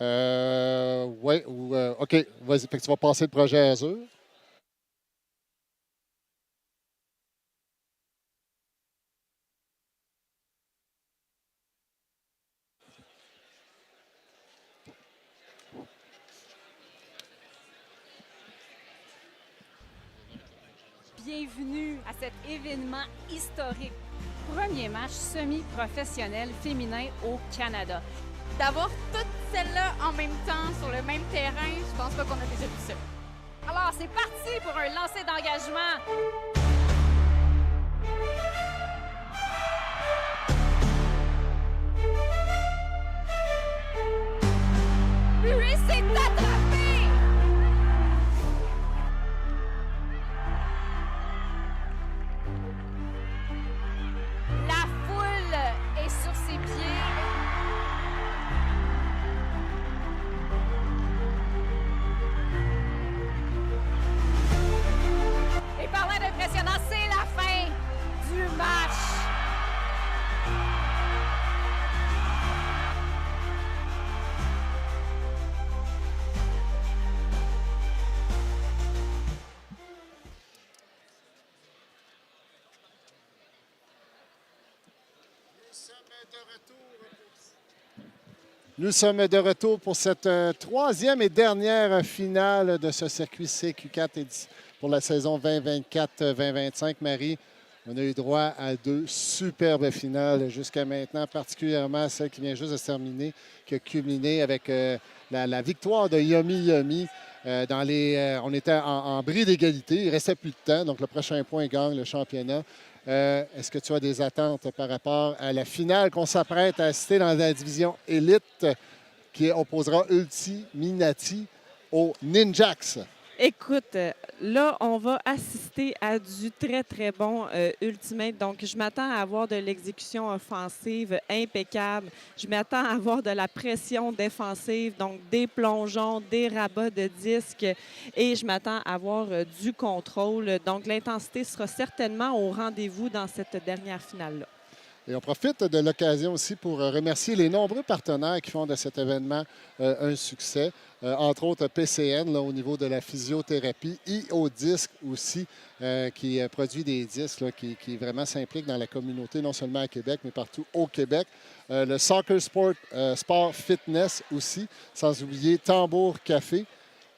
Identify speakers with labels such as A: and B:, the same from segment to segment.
A: Oui, OK, vas-y. Fait que tu vas passer le projet Azure.
B: Bienvenue à cet événement historique. Premier match semi-professionnel féminin au Canada.
C: D'avoir toutes celles-là en même temps sur le même terrain, je pense pas qu'on a déjà vu ça.
B: Alors, c'est parti pour un lancer d'engagement.
C: Puis c'est attrapé!
B: La foule est sur ses pieds. Et parlant d'impressionnant, c'est la fin du match.
A: Nous sommes de retour pour cette troisième et dernière finale de ce circuit CQ4 pour la saison 2024-2025. Marie, on a eu droit à deux superbes finales jusqu'à maintenant, particulièrement celle qui vient juste de se terminer, qui a culminé avec la victoire de Yomi Yomi. On était en bris d'égalité, il restait plus de temps, donc le prochain point gagne le championnat. Est-ce que tu as des attentes par rapport à la finale qu'on s'apprête à assister dans la division élite qui opposera Ulti Minati aux Ninjaks?
D: Écoute, là, on va assister à du très, très bon Ultimate. Donc, je m'attends à avoir de l'exécution offensive impeccable. Je m'attends à avoir de la pression défensive, donc des plongeons, des rabats de disques. Et je m'attends à avoir du contrôle. Donc, l'intensité sera certainement au rendez-vous dans cette dernière finale-là.
A: Et on profite de l'occasion aussi pour remercier les nombreux partenaires qui font de cet événement un succès. Entre autres PCN là, au niveau de la physiothérapie, IO-Disc aussi, qui produit des disques là, qui vraiment s'impliquent dans la communauté, non seulement à Québec, mais partout au Québec. Le Soccer Sport Fitness aussi, sans oublier Tambour Café,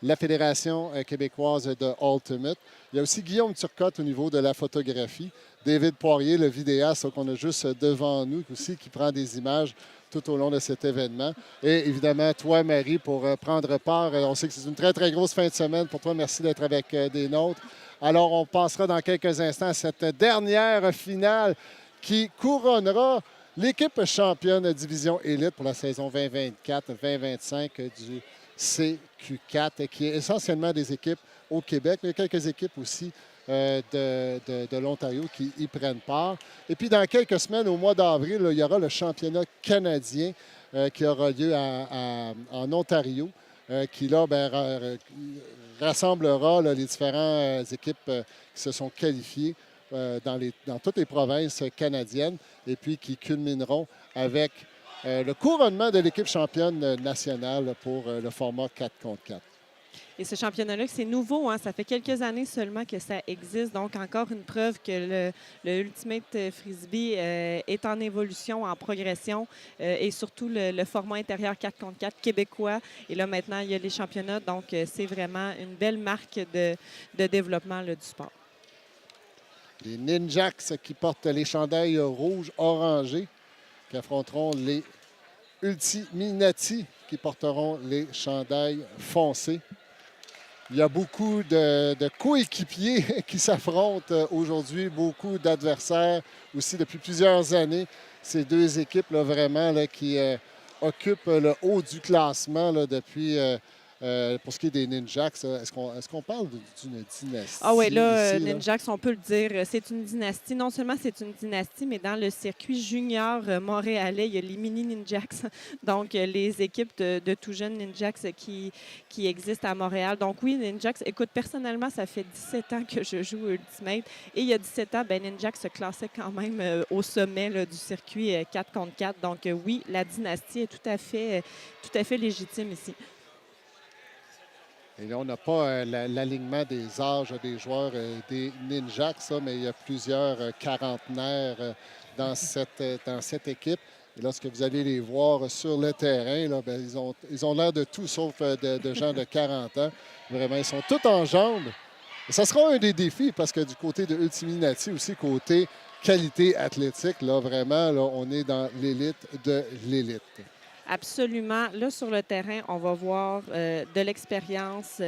A: la Fédération québécoise de Ultimate. Il y a aussi Guillaume Turcotte au niveau de la photographie. David Poirier, le vidéaste qu'on a juste devant nous aussi, qui prend des images tout au long de cet événement. Et évidemment, toi, Marie, pour prendre part. On sait que c'est une très, très grosse fin de semaine pour toi. Merci d'être avec des nôtres. Alors, on passera dans quelques instants à cette dernière finale qui couronnera l'équipe championne de division élite pour la saison 2024-2025 du CQ4, qui est essentiellement des équipes au Québec, mais quelques équipes aussi de l'Ontario qui y prennent part. Et puis, dans quelques semaines, au mois d'avril, il y aura le championnat canadien qui aura lieu en Ontario, qui là, rassemblera là, les différentes équipes qui se sont qualifiées dans toutes les provinces canadiennes et puis qui culmineront avec le couronnement de l'équipe championne nationale pour le format 4 contre 4.
D: Et ce championnat-là, c'est nouveau, hein? Ça fait quelques années seulement que ça existe. Donc, encore une preuve que le Ultimate Frisbee est en évolution, en progression, et surtout le format intérieur 4 contre 4 québécois. Et là, maintenant, il y a les championnats. Donc, c'est vraiment une belle marque de développement là, du sport.
A: Les Ninjaks qui portent les chandails rouges-orangés qui affronteront les Ultiminati qui porteront les chandails foncés. Il y a beaucoup de coéquipiers qui s'affrontent aujourd'hui, beaucoup d'adversaires aussi depuis plusieurs années. Ces deux équipes là, vraiment là, qui occupent le haut du classement là, depuis pour ce qui est des Ninjaks, est-ce qu'on parle d'une dynastie?
D: Ah oui, là,
A: ici, là?
D: Ninjaks, on peut le dire, c'est une dynastie. Non seulement c'est une dynastie, mais dans le circuit junior montréalais, il y a les mini Ninjaks. Donc, les équipes de tout jeunes Ninjaks qui existent à Montréal. Donc, oui, Ninjaks, écoute, personnellement, ça fait 17 ans que je joue Ultimate. Et il y a 17 ans, ben, Ninjaks se classait quand même au sommet là, du circuit 4 contre 4. Donc, oui, la dynastie est tout à fait légitime ici.
A: Et là, on n'a pas l'alignement des âges des joueurs des Ninjaks, mais il y a plusieurs quarantenaires dans cette équipe. Et lorsque vous allez les voir sur le terrain, là, ben, ils ont l'air de tout sauf de gens de 40 ans. Vraiment, ils sont tous en jambes. Et ça sera un des défis parce que du côté de Ultiminati aussi, côté qualité athlétique, là, vraiment, là, on est dans l'élite de l'élite.
D: Absolument. Là, sur le terrain, on va voir de l'expérience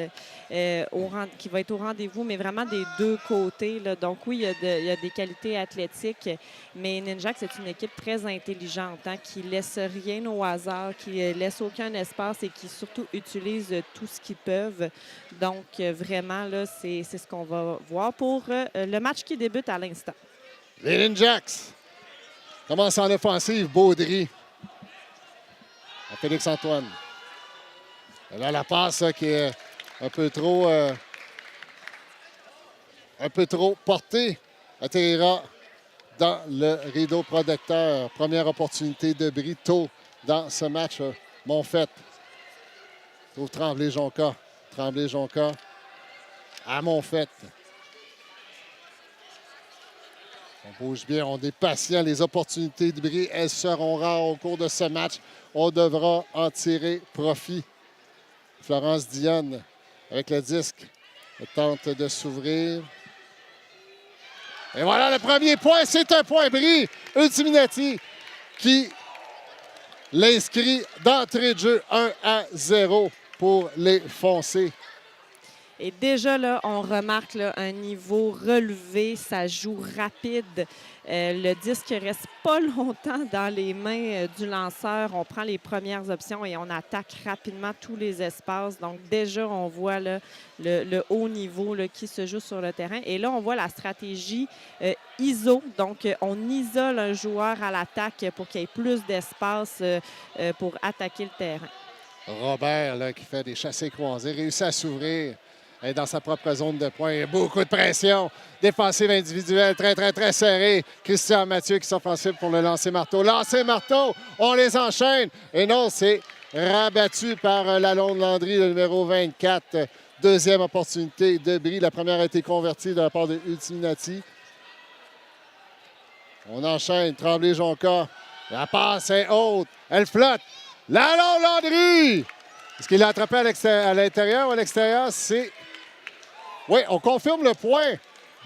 D: qui va être au rendez-vous, mais vraiment des deux côtés, là. Donc, oui, il y a des qualités athlétiques, mais Ninjaks, c'est une équipe très intelligente, hein, qui ne laisse rien au hasard, qui ne laisse aucun espace et qui surtout utilise tout ce qu'ils peuvent. Donc, vraiment, là, c'est ce qu'on va voir pour le match qui débute à l'instant.
A: Les Ninjaks commencent en offensive. Baudry. À Félix-Antoine. Et là, la passe qui est un peu trop portée atterrira dans le rideau protecteur. Première opportunité de Brito dans ce match. Monfette trouve Tremblay-Jonca. Tremblay-Jonca à Monfette. On bouge bien, on est patient. Les opportunités de bris, elles seront rares au cours de ce match. On devra en tirer profit. Florence Dionne avec le disque. Elle tente de s'ouvrir. Et voilà le premier point. C'est un point bris. Ultiminati qui l'inscrit d'entrée de jeu 1-0 pour les Foncés.
D: Et déjà, là, on remarque là, un niveau relevé, ça joue rapide. Le disque ne reste pas longtemps dans les mains du lanceur. On prend les premières options et on attaque rapidement tous les espaces. Donc, déjà, on voit là, le haut niveau là, qui se joue sur le terrain. Et là, on voit la stratégie ISO. Donc, on isole un joueur à l'attaque pour qu'il y ait plus d'espace pour attaquer le terrain.
A: Robert, là, qui fait des chassés croisés, réussit à s'ouvrir. Elle est dans sa propre zone de poing. Il y a beaucoup de pression. Défensive individuelle très, très, très serrée. Christian Mathieu qui s'offensive pour le lancer marteau. Lancer marteau, on les enchaîne. Et non, c'est rabattu par Lalonde Landry, le numéro 24. Deuxième opportunité de bris. La première a été convertie de la part de Ultiminati. On enchaîne. Tremblay-Jonca. La passe est haute. Elle flotte. Lalonde Landry! Est-ce qu'il l'a attrapé à l'intérieur ou à l'extérieur? C'est... Oui, on confirme le point.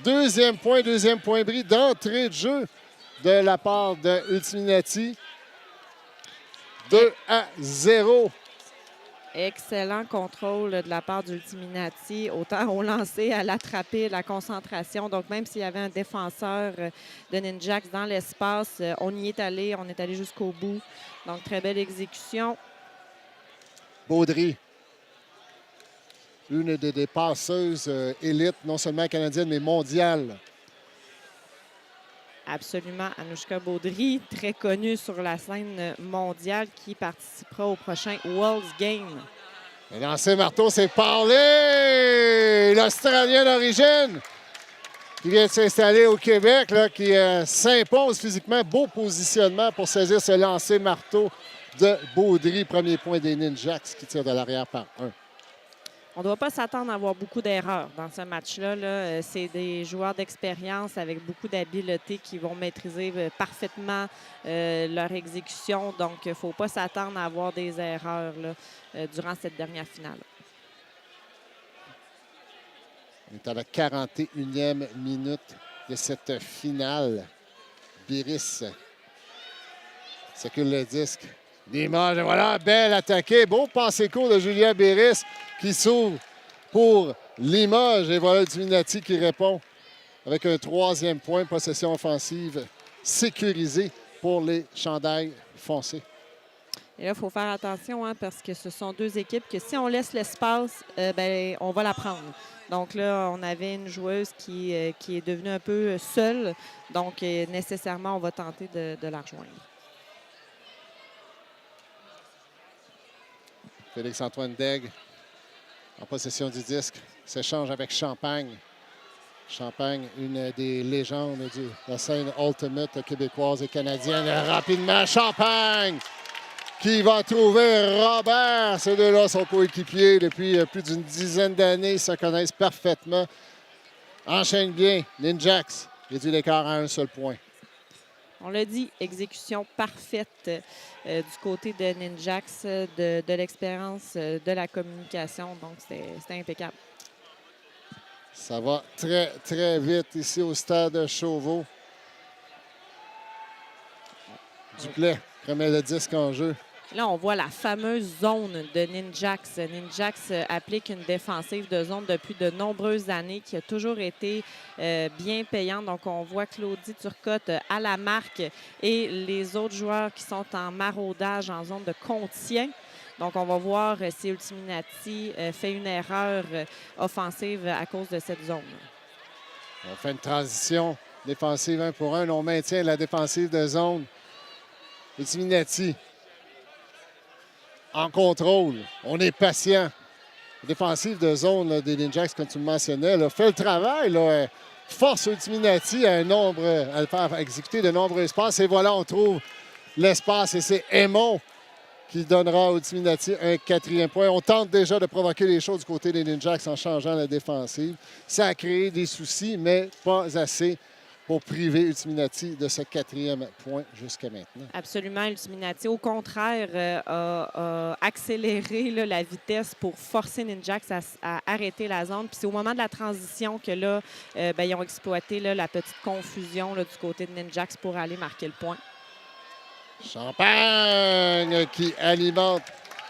A: Deuxième point bris d'entrée de jeu de la part de Ultiminati. 2-0.
D: Excellent contrôle de la part d'Ultiminati, autant au lancer, à l'attraper, la concentration. Donc, même s'il y avait un défenseur de Ninjaks dans l'espace, on y est allé, on est allé jusqu'au bout. Donc, très belle exécution.
A: Baudry, une des passeuses élites, non seulement canadienne, mais mondiale.
D: Absolument. Anouchka Baudry, très connue sur la scène mondiale, qui participera au prochain World's Game.
A: Le lancer marteau, c'est parlé! L'Australien d'origine qui vient de s'installer au Québec, là, qui s'impose physiquement. Beau positionnement pour saisir ce lancer marteau de Baudry. Premier point des Ninjaks qui tirent de l'arrière par 1.
D: On ne doit pas s'attendre à avoir beaucoup d'erreurs dans ce match-là. Là. C'est des joueurs d'expérience avec beaucoup d'habileté qui vont maîtriser parfaitement leur exécution. Donc, il ne faut pas s'attendre à avoir des erreurs là, durant cette dernière finale.
A: On est à la 41e minute de cette finale. Biris circule le disque. Limoges, et voilà, belle attaquée. Beau passé court de Julien Biris qui s'ouvre pour Limoges. Et voilà Ultiminati qui répond avec un troisième point. Possession offensive sécurisée pour les chandails foncés.
D: Et là, il faut faire attention parce que ce sont deux équipes que si on laisse l'espace, on va la prendre. Donc là, on avait une joueuse qui est devenue un peu seule. Donc, nécessairement, on va tenter de la rejoindre.
A: Félix-Antoine Daigle en possession du disque. S'échange avec Champagne. Champagne, une des légendes de la scène ultimate québécoise et canadienne. Rapidement, Champagne qui va trouver Robert. Ces deux-là sont coéquipiers depuis plus d'une dizaine d'années. Ils se connaissent parfaitement. Enchaîne bien. Ninjax réduit l'écart à un seul point.
D: On l'a dit, exécution parfaite du côté de Ninjax, de l'expérience, de la communication. Donc, c'était impeccable.
A: Ça va très, très vite ici au stade Chauveau. Duplay remet le disque en jeu.
D: Là, on voit la fameuse zone de Ninjax. Ninjax applique une défensive de zone depuis de nombreuses années qui a toujours été bien payante. Donc, on voit Claudie Turcotte à la marque et les autres joueurs qui sont en maraudage en zone de contien. Donc, on va voir si Ultiminati fait une erreur offensive à cause de cette zone.
A: On fait une transition défensive 1 pour 1. On maintient la défensive de zone. Ultiminati en contrôle. On est patient. La défensive de zone là, des Ninjax, comme tu le mentionnais, là, fait le travail. Là, force Ultiminati à faire exécuter de nombreux espaces. Et voilà, on trouve l'espace et c'est Aymon qui donnera à Ultiminati un 4e point. On tente déjà de provoquer les choses du côté des Ninjax en changeant la défensive. Ça a créé des soucis, mais pas assez pour priver Ultiminati de ce 4e point jusqu'à maintenant.
D: Absolument. Ultiminati, au contraire, a accéléré là, la vitesse pour forcer Ninjax à arrêter la zone. Puis c'est au moment de la transition que là, ils ont exploité là, la petite confusion là, du côté de Ninjax pour aller marquer le point.
A: Champagne qui alimente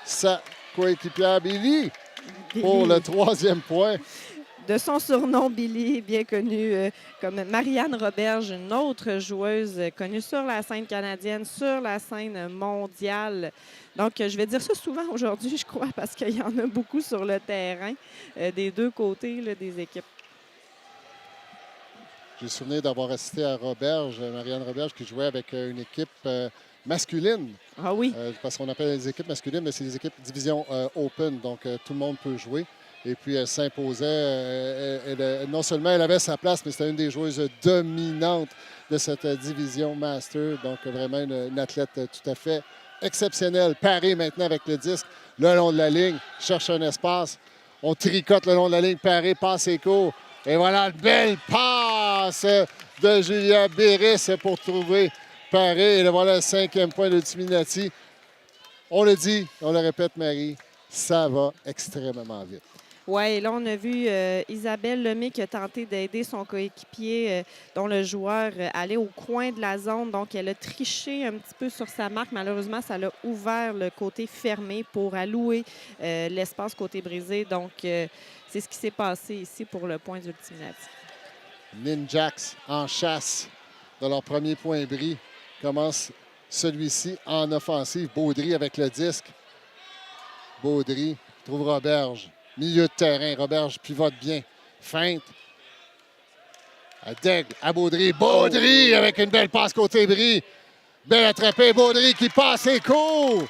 A: sa coéquipière Billy pour le 3e point.
D: De son surnom, Billy, bien connu comme Marianne Roberge, une autre joueuse connue sur la scène canadienne, sur la scène mondiale. Donc, je vais dire ça souvent aujourd'hui, je crois, parce qu'il y en a beaucoup sur le terrain des deux côtés là, des équipes.
A: J'ai le souvenir d'avoir assisté à Roberge, Marianne Roberge, qui jouait avec une équipe masculine.
D: Ah oui.
A: Parce qu'on appelle les équipes masculines, mais c'est des équipes division open, donc tout le monde peut jouer. Et puis, elle s'imposait. Non seulement elle avait sa place, mais c'était une des joueuses dominantes de cette division master. Donc, vraiment une athlète tout à fait exceptionnelle. Paré maintenant avec le disque le long de la ligne. Cherche un espace. On tricote le long de la ligne. Paré passe et court. Et voilà, une belle passe de Julia Béris pour trouver Paré. Et voilà le 5e point d'Ultiminati. On le dit, on le répète, Marie, ça va extrêmement vite.
D: Oui, là, on a vu Isabelle Lemay qui a tenté d'aider son coéquipier, dont le joueur allait au coin de la zone. Donc, elle a triché un petit peu sur sa marque. Malheureusement, ça l'a ouvert le côté fermé pour allouer l'espace côté brisé. Donc, c'est ce qui s'est passé ici pour le point d'Ultiminati.
A: Ninjax en chasse de leur premier point bris. Commence celui-ci en offensive. Baudry avec le disque. Baudry trouve Roberge. Milieu de terrain. Roberge pivote bien. Feinte. À Daigle, à Baudry. Baudry avec une belle passe côté bris. Belle attrapée. Baudry qui passe et court.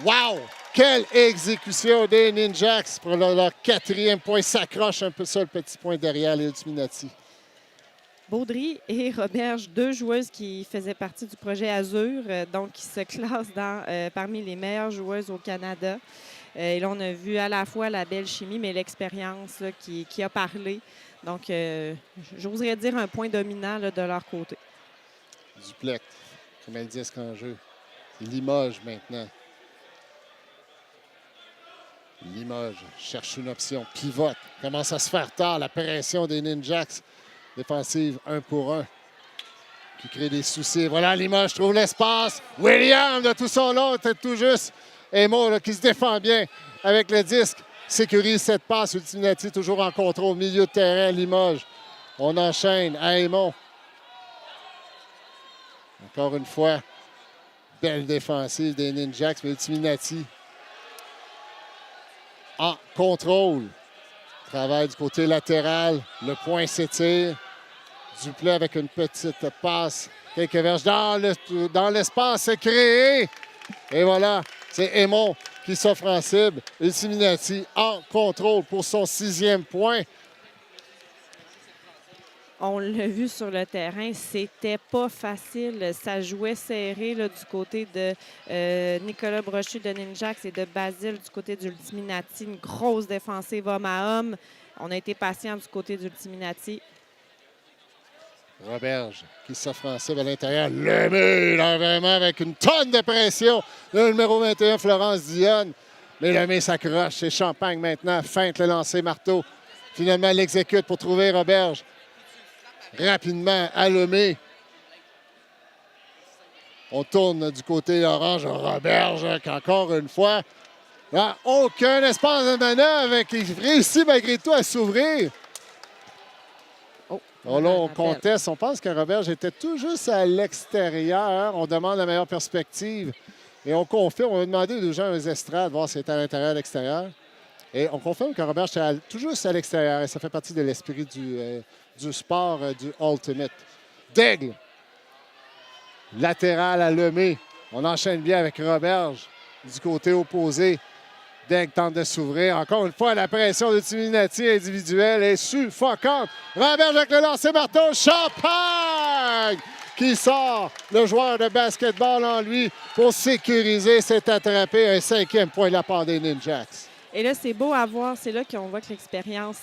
A: Wow! Quelle exécution des Ninjax pour leur 4e point. S'accroche un peu ça, le petit point derrière les Ultiminati.
D: Baudry et Roberge, deux joueuses qui faisaient partie du projet Azur, donc qui se classent parmi les meilleures joueuses au Canada. Et là, on a vu à la fois la belle chimie, mais l'expérience là, qui a parlé. Donc, j'oserais dire un point dominant là, de leur côté.
A: Duplec, comme elle dit, en jeu. C'est Limoges maintenant. Limoges cherche une option, pivote, commence à se faire tard. La pression des Ninjax. Défensive 1 pour 1 qui crée des soucis. Voilà, Limoges trouve l'espace. William, de tout son long, tête tout juste. Aymon qui se défend bien avec le disque. Sécurise cette passe. Ultiminati toujours en contrôle. Milieu de terrain, Limoges. On enchaîne à Aymon. Encore une fois, Belle défensive des Ninjaks, mais Ultiminati en contrôle. Travail du côté latéral. Le point s'étire. Duplay avec une petite passe. Quelques verges dans l'espace créé. Et voilà, c'est Aymon qui s'offre en cible. Ultiminati en contrôle pour son 6e point.
D: On l'a vu sur le terrain, c'était pas facile. Ça jouait serré là, du côté de Nicolas Brochu de Ninjaks et de Basile du côté d'Ultiminati. Une grosse défensive homme à homme. On a été patient du côté d'Ultiminati.
A: Roberge qui s'offre en cible à l'intérieur. Lemay, là, vraiment avec une tonne de pression. Le numéro 21, Florence Dionne. Mais Lemay s'accroche. C'est Champagne maintenant. Feinte le lancer marteau. Finalement, elle l'exécute pour trouver Roberge. Rapidement à Lemay. On tourne du côté orange. Roberge, qui encore une fois, n'a aucun espace de manœuvre, qui réussit malgré tout à s'ouvrir. Oh, là, on conteste. On pense que Roberge était tout juste à l'extérieur. On demande la meilleure perspective. Et on confirme. On a demandé aux gens aux estrades voir si c'était à l'intérieur ou à l'extérieur. Et on confirme que Roberge était tout juste à l'extérieur. Et ça fait partie de l'esprit du sport du Ultimate. Daigle. Latéral à Lemay. On enchaîne bien avec Roberge du côté opposé. Daigle tente de s'ouvrir. Encore une fois, la pression d'Ultiminati individuelle est suffocante. Roberge avec le lancer marteau. Champagne qui sort le joueur de basketball en lui pour sécuriser cet attrapé. Un 5e point de la part des Ninjaks.
D: Et là, c'est beau à voir. C'est là qu'on voit que l'expérience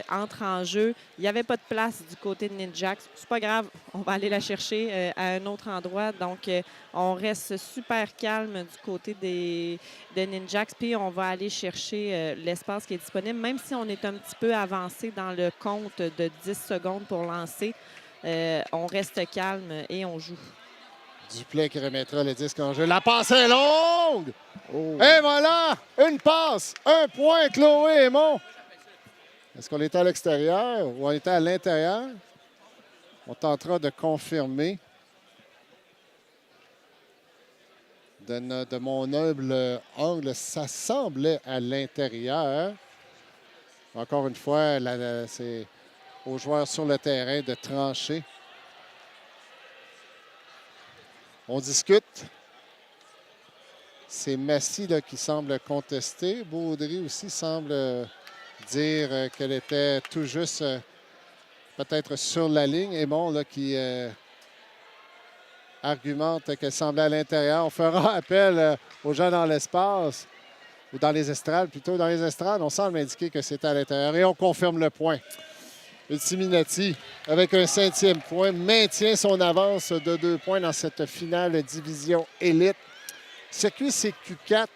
D: entre en jeu. Il n'y avait pas de place du côté de Ninjaks. C'est pas grave. On va aller la chercher à un autre endroit. Donc, on reste super calme du côté de Ninjaks. Puis, on va aller chercher l'espace qui est disponible. Même si on est un petit peu avancé dans le compte de 10 secondes pour lancer, on reste calme et on joue.
A: Duplay qui remettra le disque en jeu. La passe est longue! Oh. Et voilà! Une passe! Un point, Chloé Aymon. Est-ce qu'on était à l'extérieur ou on était à l'intérieur? On tentera de confirmer. De mon humble angle, ça semblait à l'intérieur. Encore une fois, c'est aux joueurs sur le terrain de trancher. On discute. C'est Massy là, qui semble contester. Baudry aussi semble dire qu'elle était tout juste peut-être sur la ligne. Aymon là, qui argumente qu'elle semblait à l'intérieur. On fera appel aux gens dans l'espace, ou dans les estrades plutôt. Dans les estrades, on semble indiquer que c'était à l'intérieur. Et on confirme le point. Ultiminati, avec un 5e point, maintient son avance de 2 points dans cette finale division élite. Circuit CQ4.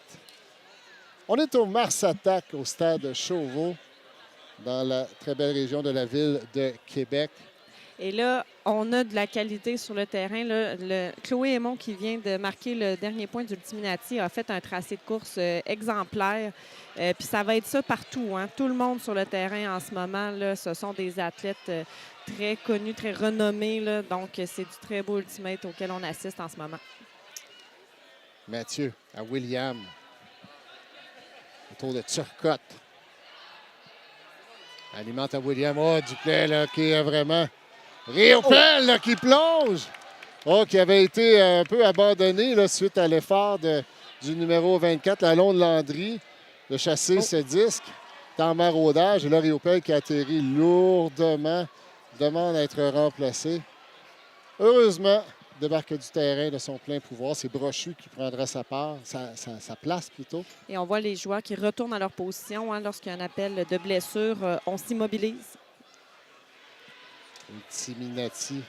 A: On est au Mars Attack au stade Chauveau, dans la très belle région de la ville de Québec.
D: Et là, on a de la qualité sur le terrain. Là. Chloé Aymon, qui vient de marquer le dernier point d'Ultiminati, a fait un tracé de course exemplaire. Puis ça va être ça partout. Hein. Tout le monde sur le terrain en ce moment, là, ce sont des athlètes très connus, très renommés. Là. Donc, c'est du très beau ultimate auquel on assiste en ce moment.
A: Mathieu à William. Autour de Turcotte. Alimente à William. Oh, Duplay là, qui est vraiment... Riopel là, qui plonge. Oh, qui avait été un peu abandonné là, suite à l'effort du numéro 24, la Londe Landry, de chasser ce disque. En maraudage. Et là, Riopel qui atterrit lourdement. Demande à être remplacé. Heureusement, débarque du terrain de son plein pouvoir. C'est Brochu qui prendra sa part, sa place plutôt.
D: Et on voit les joueurs qui retournent à leur position. Hein, lorsqu'il y a un appel de blessure, on s'immobilise.
A: Ultiminati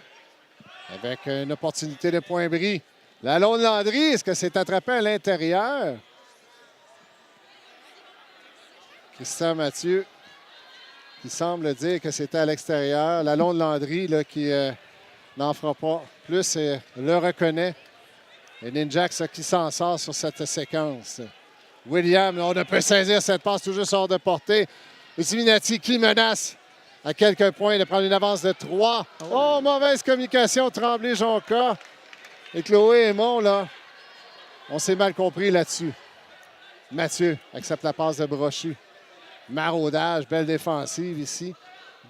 A: avec une opportunité de point bris. La Londe Landry, est-ce que c'est attrapé à l'intérieur? Christian Mathieu qui semble dire que c'était à l'extérieur. La Londe Landry là, qui n'en fera pas plus et le reconnaît. Et Ninjaks qui s'en sort sur cette séquence. William, on ne peut saisir cette passe tout juste hors de portée. Ultiminati qui menace à quelques points de prendre une avance de 3. Oh, mauvaise communication, Tremblay-Jonca. Et Chloé Aymon, là, On s'est mal compris là-dessus. Mathieu accepte la passe de Brochu. Maraudage, belle défensive ici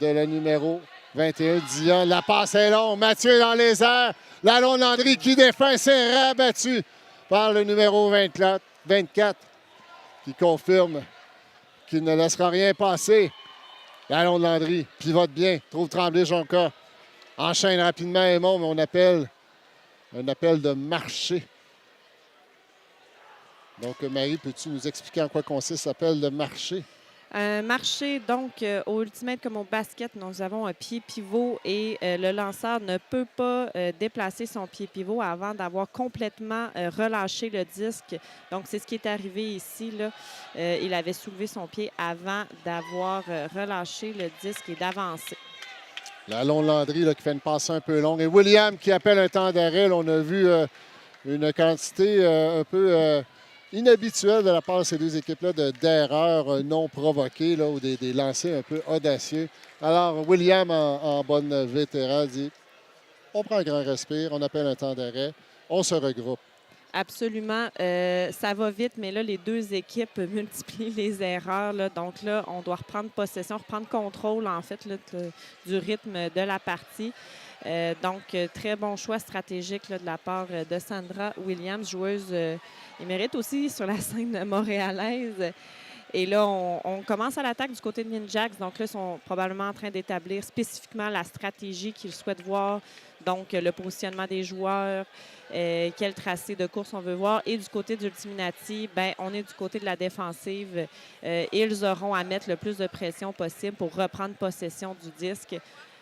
A: de le numéro 21, Dion. La passe est longue. Mathieu dans les airs. Lalonde Landry qui défend, c'est rabattu par le numéro 24 qui confirme qu'il ne laissera rien passer. Lalonde Landry pivote bien, trouve Tremblay Jonca. Enchaîne rapidement Aymon, mais on appelle un appel de marché. Donc, Marie, peux-tu nous expliquer en quoi consiste l'appel de marché?
D: Un marché, donc, au Ultimate comme au basket, nous avons un pied pivot et le lanceur ne peut pas déplacer son pied pivot avant d'avoir complètement relâché le disque. Donc, c'est ce qui est arrivé ici, là. Il avait soulevé son pied avant d'avoir relâché le disque et d'avancer.
A: Lalonde Landry là, qui fait une passe un peu longue. Et William qui appelle un temps d'arrêt. Là, on a vu une quantité un peu inhabituelle de la part de ces deux équipes-là d'erreurs non provoquées là, ou des lancers un peu audacieux. Alors, William, en bonne vétéran, dit on prend un grand respire, on appelle un temps d'arrêt, on se regroupe.
D: Absolument. Ça va vite, mais là, les deux équipes multiplient les erreurs. Là. Donc là, on doit reprendre possession, reprendre contrôle, en fait, là, du rythme de la partie. Donc, très bon choix stratégique là, de la part de Sandra Williams, joueuse émérite aussi sur la scène montréalaise. Et là, on commence à l'attaque du côté de Ninjax. Donc là, ils sont probablement en train d'établir spécifiquement la stratégie qu'ils souhaitent voir. Donc, le positionnement des joueurs, quel tracé de course on veut voir. Et du côté d'Ultiminati, bien, on est du côté de la défensive. Ils auront à mettre le plus de pression possible pour reprendre possession du disque.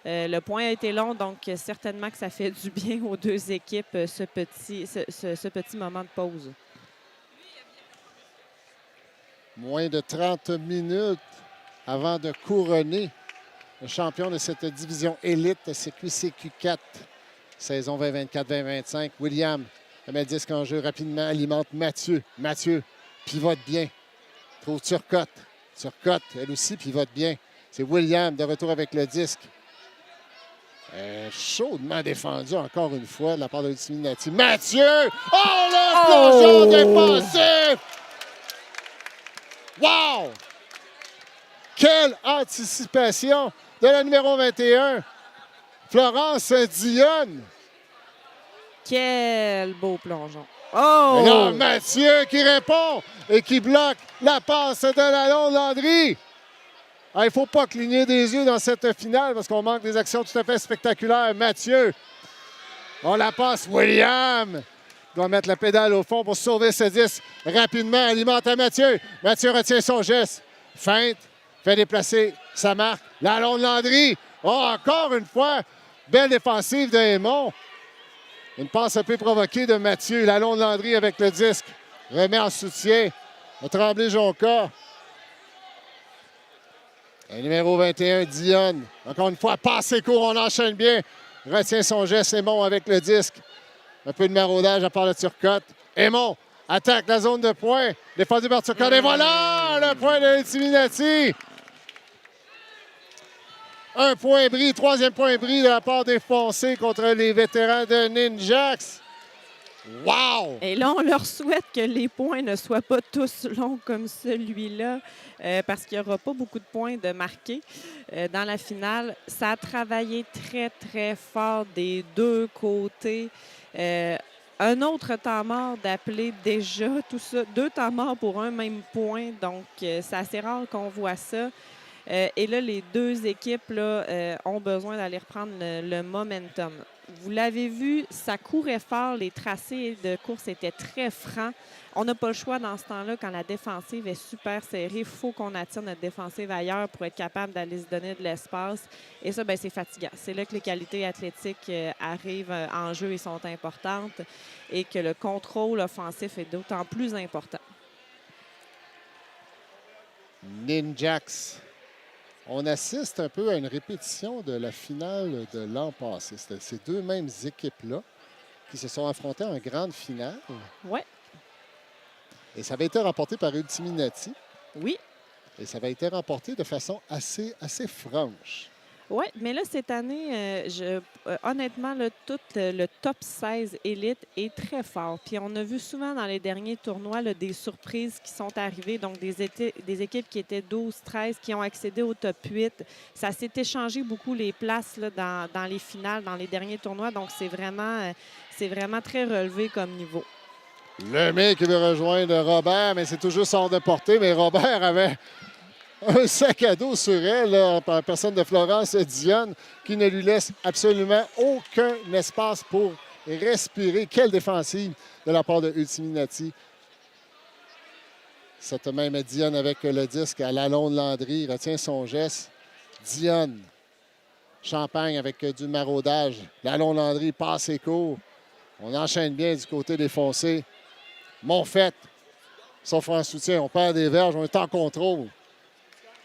D: Le point a été long, donc certainement que ça fait du bien aux deux équipes, ce petit moment de pause.
A: Moins de 30 minutes avant de couronner le champion de cette division élite CQCQ4, saison 2024-2025. William met le disque en jeu rapidement, alimente Mathieu. Mathieu pivote bien, trouve Turcotte. Turcotte, elle aussi, pivote bien. C'est William de retour avec le disque. Chaudement défendu encore une fois de la part de Ultiminati. Mathieu! Oh, le plongeon défensif! Wow! Quelle anticipation de la numéro 21, Florence Dionne.
D: Quel beau plongeon. Oh!
A: Et là, Mathieu qui répond et qui bloque la passe de Lalonde Landry. Il ne faut pas cligner des yeux dans cette finale parce qu'on manque des actions tout à fait spectaculaires. Mathieu, on la passe. William doit mettre la pédale au fond pour sauver ce disque rapidement. Alimente à Mathieu. Mathieu retient son geste. Feinte, fait déplacer sa marque. Lalonde Landry. Oh, encore une fois, belle défensive de Aymon. Une passe un peu provoquée de Mathieu. Lalonde Landry avec le disque. Remet en soutien. Tremblay Jonca. Le numéro 21, Dionne. Encore une fois, passe et court, on enchaîne bien. Retient son geste, Aymon avec le disque. Un peu de maraudage à part de Turcotte. Aymon attaque la zone de poing. Défendu par Turcotte. Et voilà le point de Ultiminati. Un point bris, troisième point bris de la part des Foncés contre les vétérans de Ninjax. Wow!
D: Et là, on leur souhaite que les points ne soient pas tous longs comme celui-là, parce qu'il n'y aura pas beaucoup de points de marqués dans la finale. Ça a travaillé très, très fort des deux côtés. Un autre temps mort d'appeler déjà tout ça. 2 temps morts pour un même point, donc c'est assez rare qu'on voit ça. Et là, les deux équipes là, ont besoin d'aller reprendre le momentum. Vous l'avez vu, ça courait fort. Les tracés de course étaient très francs. On n'a pas le choix dans ce temps-là, quand la défensive est super serrée. Il faut qu'on attire notre défensive ailleurs pour être capable d'aller se donner de l'espace. Et ça, bien, c'est fatigant. C'est là que les qualités athlétiques arrivent en jeu et sont importantes et que le contrôle offensif est d'autant plus important.
A: Ninjax. On assiste un peu à une répétition de la finale de l'an passé. C'était ces deux mêmes équipes-là qui se sont affrontées en grande finale.
D: Oui.
A: Et ça avait été remporté par Ultiminati.
D: Oui.
A: Et ça avait été remporté de façon assez franche.
D: Oui, mais là, cette année, honnêtement, là, tout le top 16 élite est très fort. Puis on a vu souvent dans les derniers tournois là, des surprises qui sont arrivées, donc des équipes qui étaient 12-13 qui ont accédé au top 8. Ça s'est échangé beaucoup les places là, dans les finales, dans les derniers tournois, donc c'est vraiment très relevé comme niveau.
A: Lemay qui veut rejoindre Robert, mais c'est toujours hors de portée. Mais Robert avait un sac à dos sur elle, là, par personne de Florence Dionne, qui ne lui laisse absolument aucun espace pour respirer. Quelle défensive de la part de Ultiminati. Cette même Dionne avec le disque à Lalonde Landry retient son geste. Dionne, Champagne avec du maraudage. Lalonde Landry passe et court. On enchaîne bien du côté des foncés. Monfette, sauf en soutien. On perd des verges, on est en contrôle.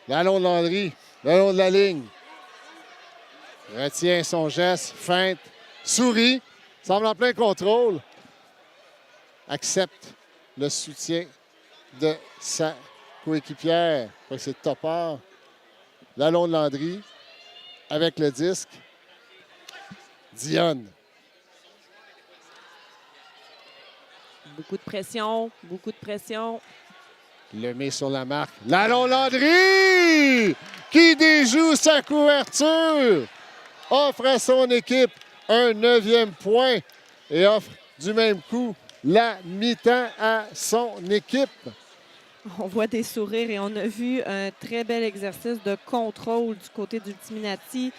A: Lalonde Landry, le long de la ligne. Retient son geste, feinte, sourit, semble en plein contrôle. Accepte le soutien de sa coéquipière. Je crois que c'est Topard. Lalonde Landry avec le disque. Dionne.
D: Beaucoup de pression, beaucoup de pression.
A: Lemay sur la marque. Lalonde Landry qui déjoue sa couverture. Offre à son équipe un 9e point et offre du même coup la mi-temps à son équipe.
D: On voit des sourires et on a vu un très bel exercice de contrôle du côté d'Ultiminati.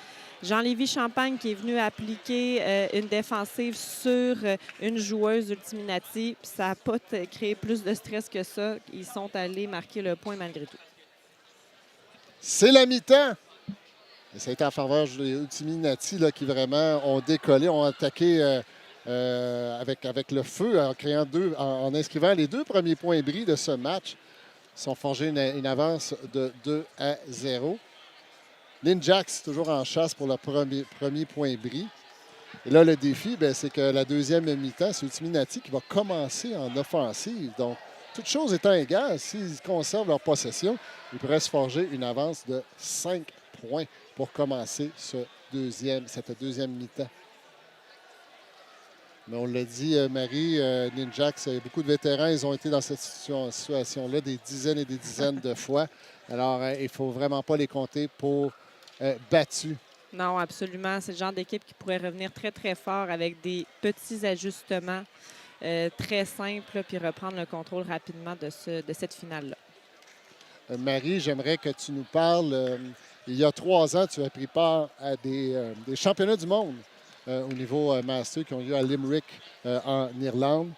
D: Jean-Lévis Champagne qui est venu appliquer une défensive sur une joueuse Ultiminati. Puis ça n'a pas créé plus de stress que ça. Ils sont allés marquer le point malgré tout.
A: C'est la mi-temps. Et ça a été en faveur des Ultiminati là, qui vraiment ont décollé, ont attaqué avec le feu en inscrivant les 2 premiers points bris de ce match. Ils ont forgé une avance de 2-0. Ninjax, toujours en chasse pour le premier point bris. Et là, le défi, c'est que la deuxième mi-temps, c'est Ultiminati qui va commencer en offensive. Donc, toutes choses étant égales, s'ils conservent leur possession, ils pourraient se forger une avance de 5 points pour commencer cette deuxième mi-temps. Mais on l'a dit, Marie, Ninjax, il y a beaucoup de vétérans, ils ont été dans cette situation-là des dizaines et des dizaines de fois. Alors, il ne faut vraiment pas les compter pour battus.
D: Non, absolument. C'est le genre d'équipe qui pourrait revenir très, très fort avec des petits ajustements très simples, là, puis reprendre le contrôle rapidement de cette finale-là.
A: Marie, j'aimerais que tu nous parles. Il y a 3 ans, tu as pris part à des championnats du monde au niveau master qui ont lieu à Limerick en Irlande.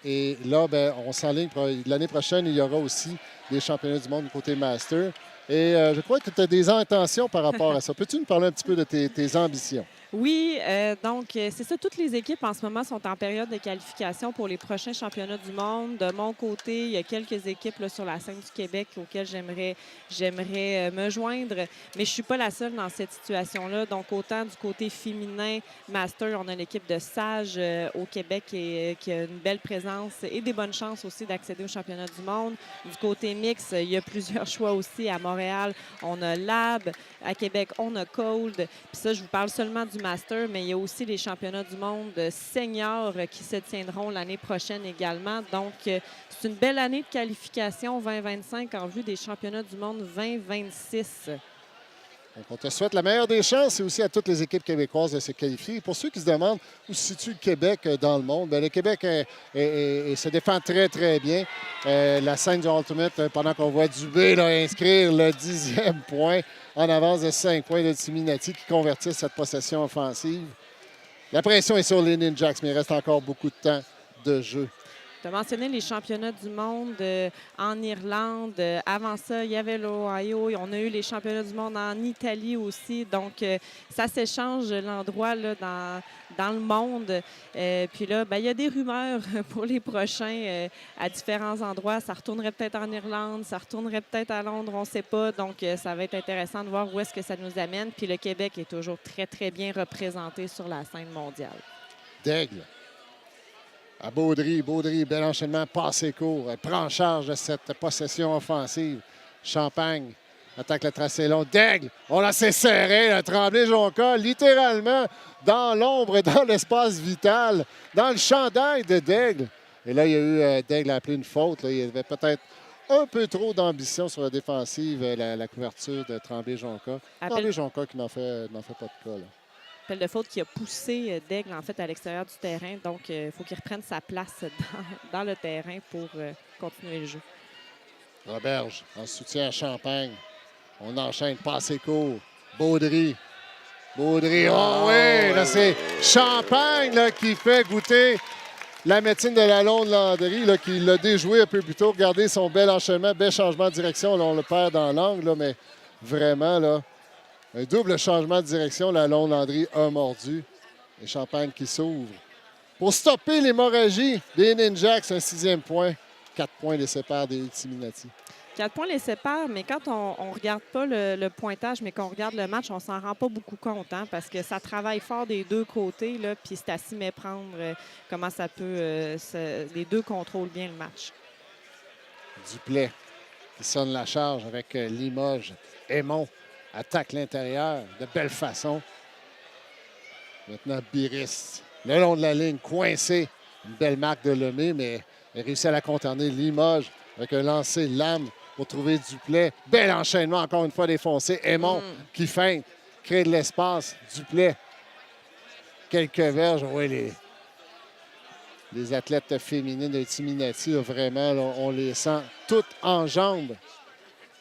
A: Et là, on s'enligne. L'année prochaine, il y aura aussi des championnats du monde du côté master. Et je crois que tu as des intentions par rapport à ça. Peux-tu nous parler un petit peu de tes ambitions?
D: Oui, donc c'est ça. Toutes les équipes en ce moment sont en période de qualification pour les prochains championnats du monde. De mon côté, il y a quelques équipes là, sur la scène du Québec auxquelles j'aimerais me joindre. Mais je ne suis pas la seule dans cette situation-là. Donc, autant du côté féminin, Master, on a l'équipe de Sage au Québec qui a une belle présence et des bonnes chances aussi d'accéder au championnat du monde. Du côté mix, il y a plusieurs choix aussi. À Montréal, on a Lab. À Québec, on a Cold. Puis ça, je vous parle seulement du Master, mais il y a aussi les championnats du monde seniors qui se tiendront l'année prochaine également. Donc, c'est une belle année de qualification 2025 en vue des championnats du monde 2026.
A: Donc, on te souhaite la meilleure des chances et aussi à toutes les équipes québécoises de se qualifier. Pour ceux qui se demandent où se situe le Québec dans le monde, le Québec se défend très, très bien. La scène du Ultimate, pendant qu'on voit Dubé là, inscrire le 10e point en avance de 5 points de Ultiminati qui convertissent cette possession offensive. La pression est sur les Ninjax, mais il reste encore beaucoup de temps de jeu.
D: Tu as mentionné les championnats du monde en Irlande. Avant ça, il y avait l'Ohio. On a eu les championnats du monde en Italie aussi. Donc, ça s'échange l'endroit là, dans le monde. Puis là, il y a des rumeurs pour les prochains à différents endroits. Ça retournerait peut-être en Irlande, ça retournerait peut-être à Londres, on ne sait pas. Donc, ça va être intéressant de voir où est-ce que ça nous amène. Puis le Québec est toujours très, très bien représenté sur la scène mondiale.
A: Daigle. À Baudry, bel enchaînement, passé court. Elle prend en charge de cette possession offensive. Champagne Attaque le tracé long. Daigle, on l'a serré. Le Tremblay-Jonca, littéralement, dans l'ombre, dans l'espace vital, dans le chandail de Daigle. Et là, il y a eu Daigle a appelé une faute. Là. Il y avait peut-être un peu trop d'ambition sur la défensive, la couverture de Tremblay-Jonca. Tremblay-Jonca qui n'en fait pas de cas. Là.
D: Appel de faute qui a poussé Daigle en fait à l'extérieur du terrain. Donc, il faut qu'il reprenne sa place dans le terrain pour continuer le jeu.
A: Roberge en soutien à Champagne. On enchaîne, passé court. Baudry. Baudry, oh oui! Là, c'est Champagne là, qui fait goûter la médecine de Lalonde Landry, là, qui l'a déjoué un peu plus tôt. Regardez son bel enchaînement, bel changement de direction. Là, on le perd dans l'angle, là, mais vraiment, là, un double changement de direction. Lalonde Landry a mordu. Et Champagne qui s'ouvre. Pour stopper l'hémorragie des Ninjaks, un 6e point. 4 points les séparent des Ultiminati.
D: 4 points les séparent, mais quand on ne regarde pas le pointage, mais qu'on regarde le match, on s'en rend pas beaucoup compte, hein, parce que ça travaille fort des deux côtés, là, puis c'est à s'y méprendre comment ça peut... les deux contrôlent bien le match.
A: Duplay qui sonne la charge avec Limoges. Aymon attaque l'intérieur de belle façon. Maintenant, Biris, le long de la ligne, coincé. Une belle marque de Lemay, mais il réussit à la contourner. Limoges avec un lancer lame pour trouver Duplay. Bel enchaînement, encore une fois, défoncé. Aymon qui feinte, crée de l'espace. Duplay, quelques verges. Oui, les athlètes féminines de Timinati, là, vraiment, là, on les sent toutes en jambes.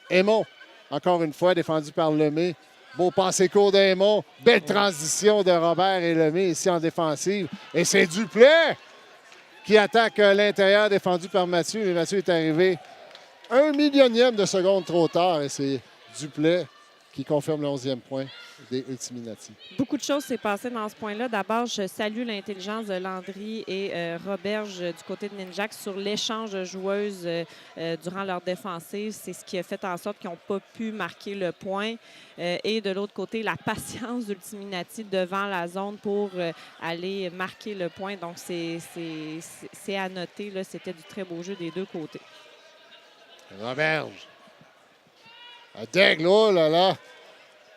A: Aymon, encore une fois, défendu par Lemay. Beau passé court d'Aymon. Belle transition de Robert et Lemay ici en défensive. Et c'est Duplay qui attaque l'intérieur, défendu par Mathieu. Mais Mathieu est arrivé 1 millionième de seconde trop tard. Et c'est Duplay qui confirme le 11e point des Ultiminati.
D: Beaucoup de choses s'est passé dans ce point-là. D'abord, je salue l'intelligence de Landry et Roberge du côté de Ninjak sur l'échange de joueuses durant leur défensive. C'est ce qui a fait en sorte qu'ils n'ont pas pu marquer le point. Et de l'autre côté, la patience d'Ultiminati devant la zone pour aller marquer le point. Donc, c'est à noter. Là, c'était du très beau jeu des deux côtés.
A: Roberge. Daigle, oh là là!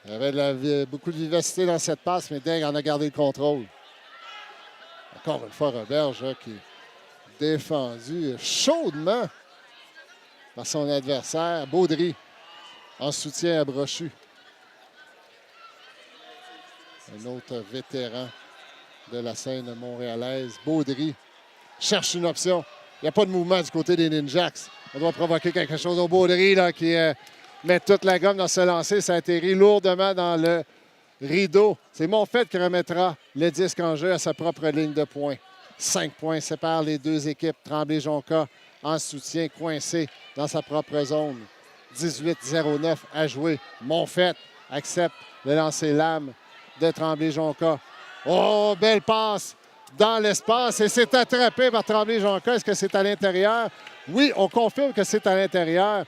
A: Il y avait beaucoup de vivacité dans cette passe, mais Daigle en a gardé le contrôle. Encore une fois, Roberge là, qui est défendu chaudement par son adversaire. Baudry en soutien à Brochu. Un autre vétéran de la scène montréalaise. Baudry cherche une option. Il n'y a pas de mouvement du côté des Ninjaks. On doit provoquer quelque chose au Baudry là, qui met toute la gomme dans ce lancer. Ça atterrit lourdement dans le rideau. C'est Monfette qui remettra le disque en jeu à sa propre ligne de points. 5 points séparent les deux équipes. Tremblay-Jonca en soutien, coincé dans sa propre zone. 18-09 à jouer. Monfette accepte le lancer lame de Tremblay-Jonca. Oh, belle passe dans l'espace et c'est attrapé par Tremblay-Jonca. Est-ce que c'est à l'intérieur? Oui, on confirme que c'est à l'intérieur.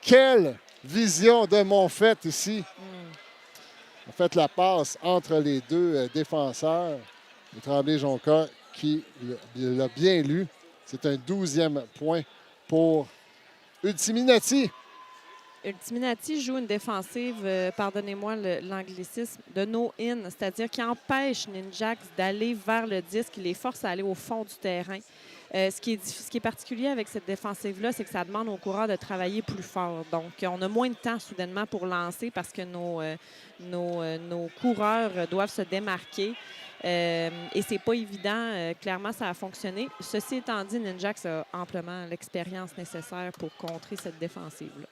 A: Quelle vision de Monfette ici. On fait la passe entre les deux défenseurs. Et Tremblay-Jonca qui l'a bien lu. C'est un 12e point pour Ultiminati.
D: Ultiminati joue une défensive, pardonnez-moi l'anglicisme, de no-in, c'est-à-dire qui empêche Ninjaks d'aller vers le disque, il les force à aller au fond du terrain. Ce qui est particulier avec cette défensive-là, c'est que ça demande aux coureurs de travailler plus fort. Donc, on a moins de temps soudainement pour lancer parce que nos coureurs doivent se démarquer. Et c'est pas évident. Clairement, ça a fonctionné. Ceci étant dit, Ninjaks a amplement l'expérience nécessaire pour contrer cette défensive-là.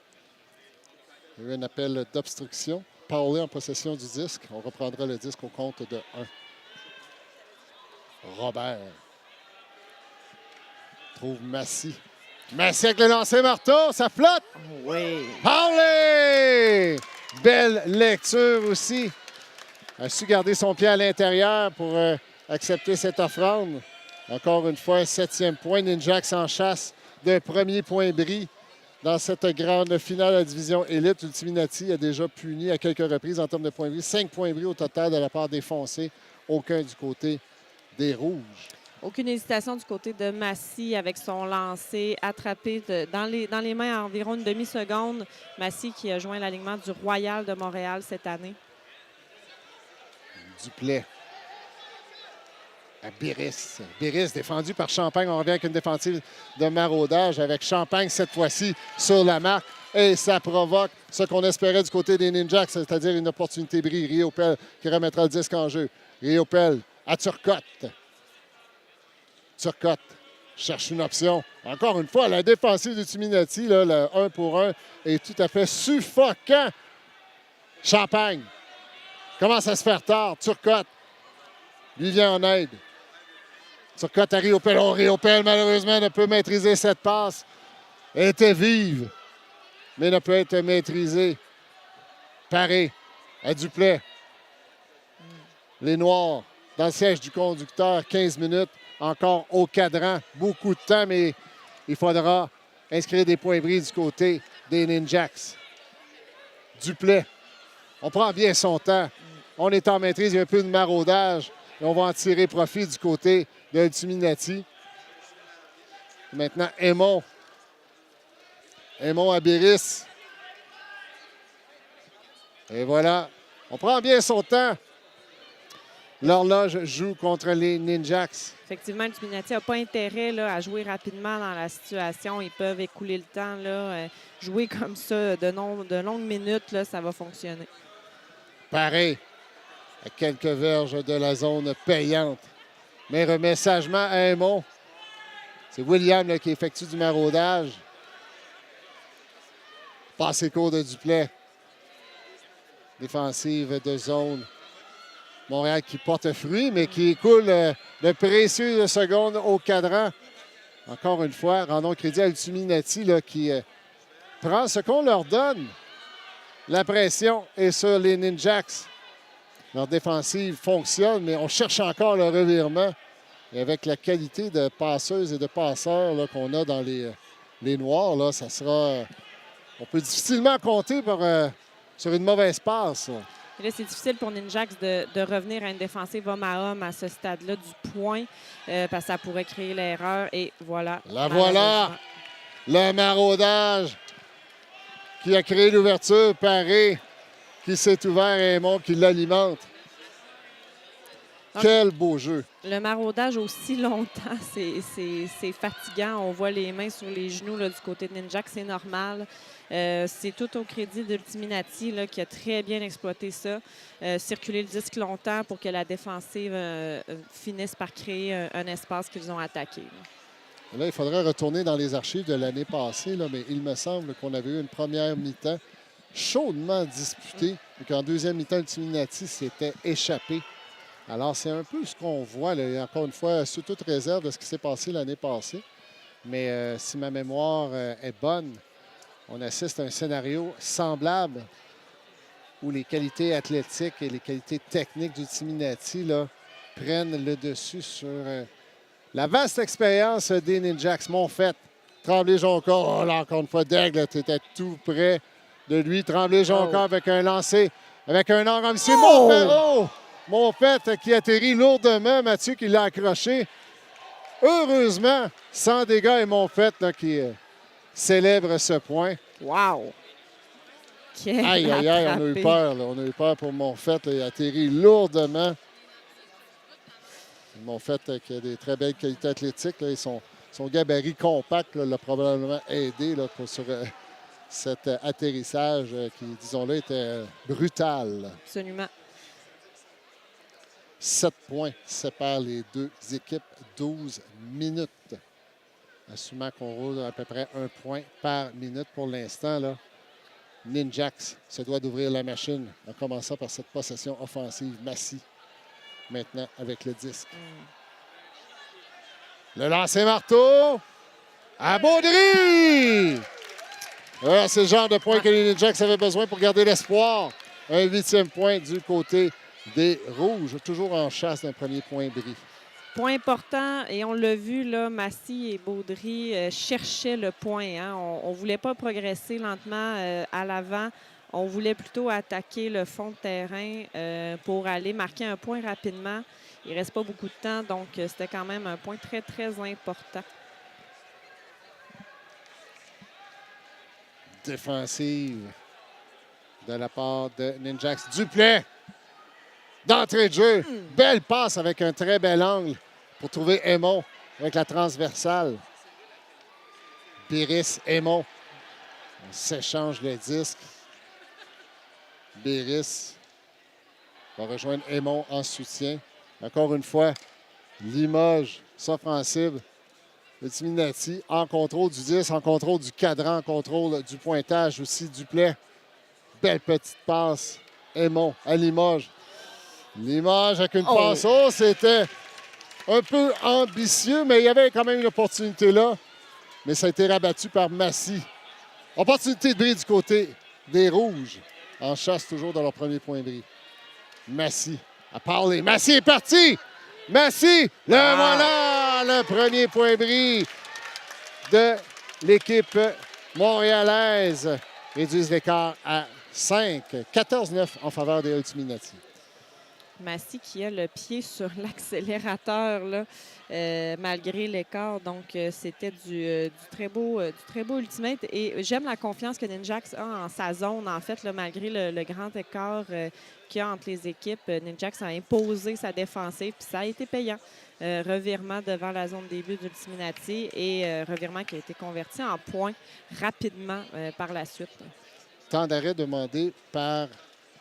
A: Il y a eu un appel d'obstruction. Paulé en possession du disque. On reprendra le disque au compte de 1. Robert trouve Massy. Massy avec le lancer marteau, ça flotte!
D: Oui.
A: Paulé! Belle lecture aussi. A su garder son pied à l'intérieur pour accepter cette offrande. Encore une fois, un 7e point. Ninjaks en chasse d'un premier point bris dans cette grande finale de la division élite. Ultiminati a déjà puni à quelques reprises en termes de points bris. 5 points bris au total de la part des Foncés. Aucun du côté des Rouges.
D: Aucune hésitation du côté de Massy avec son lancer attrapé dans les mains à environ une demi-seconde. Massy qui a joint l'alignement du Royal de Montréal cette année.
A: Duplay. À Biris. Biris défendu par Champagne. On revient avec une défensive de maraudage avec Champagne cette fois-ci sur la marque. Et ça provoque ce qu'on espérait du côté des Ninjaks, c'est-à-dire une opportunité brise. Riopel qui remettra le disque en jeu. Riopel à Turcotte. Turcotte cherche une option. Encore une fois, la défensive du Timinati, là, le 1 pour 1, est tout à fait suffocant. Champagne commence à se faire tard. Turcotte lui vient en aide. Turcotte à Riopel. Oh, Riopel, malheureusement, ne peut maîtriser cette passe. Elle était vive, mais ne peut être maîtrisée. Paré à Duplay. Les Noirs dans le siège du conducteur, 15 minutes. Encore au cadran. Beaucoup de temps, mais il faudra inscrire des points bris du côté des Ninjaks. Duplay. On prend bien son temps. On est en maîtrise. Il y a un peu de maraudage. Et on va en tirer profit du côté de Timinati. Maintenant, Aymon. Aymon à Biris. Et voilà. On prend bien son temps. L'horloge joue contre les Ninjaks.
D: Effectivement, le Timinati n'a pas intérêt là, à jouer rapidement dans la situation. Ils peuvent écouler le temps. Là, jouer comme ça de longues minutes, là, ça va fonctionner.
A: Pareil, à quelques verges de la zone payante. Mais remet sagement à Aymon. C'est William là, qui effectue du maraudage. Passé court de Duplay. Défensive de zone. Montréal qui porte fruit, mais qui écoule de précieuses secondes au cadran. Encore une fois, rendons crédit à Timinati qui prend ce qu'on leur donne. La pression est sur les Ninjaks. Leur défensive fonctionne, mais on cherche encore le revirement. Et avec la qualité de passeuses et de passeurs là, qu'on a dans les Noirs, là, ça sera... on peut difficilement compter sur une mauvaise passe.
D: Et là, c'est difficile pour Ninjaks de revenir à une défensive homme à homme à ce stade-là du point, parce que ça pourrait créer l'erreur. Et voilà.
A: La voilà! Le maraudage qui a créé l'ouverture, Paré, qui s'est ouvert et Aymon qui l'alimente. Quel beau jeu!
D: Le maraudage aussi longtemps, c'est fatigant. On voit les mains sur les genoux là, du côté de Ninjaks, c'est normal. C'est tout au crédit de Timinati là, qui a très bien exploité ça. Circuler le disque longtemps pour que la défensive finisse par créer un espace qu'ils ont attaqué.
A: Là, il faudrait retourner dans les archives de l'année passée, là, mais il me semble qu'on avait eu une première mi-temps chaudement disputée et qu'en deuxième mi-temps, le Timinati s'était échappé. Alors, c'est un peu ce qu'on voit, là, encore une fois, sous toute réserve de ce qui s'est passé l'année passée. Mais si ma mémoire est bonne, on assiste à un scénario semblable où les qualités athlétiques et les qualités techniques du Timinati là, prennent le dessus sur la vaste expérience des Ninjaks. Monfette, Tremblay-Jonca, oh, là, encore une fois, Daigle, tu étais tout près de lui. Tremblay-Jonca avec un lancer, avec un angle ambitieux. Monfette qui atterrit lourdement, Mathieu qui l'a accroché. Heureusement, sans dégâts et Monfette là, qui célèbre ce point.
D: Wow!
A: Aïe, aïe, aïe, on a eu peur. Là. On a eu peur pour Monfette. Là. Il a atterri lourdement. Monfette qui a des très belles qualités athlétiques. Là. Et son gabarit compact l'a probablement aidé là, sur cet atterrissage qui, disons-le, était brutal.
D: Absolument.
A: 7 points séparent les deux équipes, 12 minutes. Assumant qu'on roule à peu près 1 point par minute pour l'instant. Là. Ninjaks se doit d'ouvrir la machine en commençant par cette possession offensive. Massy, maintenant avec le disque. Le lancer marteau à Baudry! Voilà, c'est le genre de point que les Ninjaks avaient besoin pour garder l'espoir. Un 8e point du côté des Rouges, toujours en chasse d'un premier point bris.
D: Point important, et on l'a vu, là, Massy et Baudry cherchaient le point. Hein. On ne voulait pas progresser lentement à l'avant. On voulait plutôt attaquer le fond de terrain pour aller marquer un point rapidement. Il ne reste pas beaucoup de temps, donc c'était quand même un point très, très important.
A: Défensive de la part de Ninjax. Duplay, d'entrée de jeu. Belle passe avec un très bel angle pour trouver Aymon avec la transversale. Biris, Aymon. On s'échange le disque. Biris va rejoindre Aymon en soutien. Encore une fois, Limoges s'offensive. Ultiminati en contrôle du 10, en contrôle du cadran, en contrôle du pointage aussi. Duplay. Belle petite passe. Aymon à Limoges. Limoges avec une passe. Oh, c'était un peu ambitieux, mais il y avait quand même une opportunité là. Mais ça a été rabattu par Massy. Opportunité de bris du côté des Rouges. En chasse toujours dans leur premier point de bris. Massy a parlé. Massy est parti! Massy! Voilà le premier point bris de l'équipe montréalaise. Réduisent l'écart à 5. 14-9 en faveur des Ultiminati.
D: Massy qui a le pied sur l'accélérateur là, malgré l'écart. Donc, c'était du très beau ultimate. Et j'aime la confiance que Ninjax a en sa zone, en fait, là, malgré le grand écart qu'il y a entre les équipes. Ninjax a imposé sa défensive, puis ça a été payant. Revirement devant la zone début d'Ultiminati et revirement qui a été converti en point rapidement par la suite.
A: Temps d'arrêt demandé par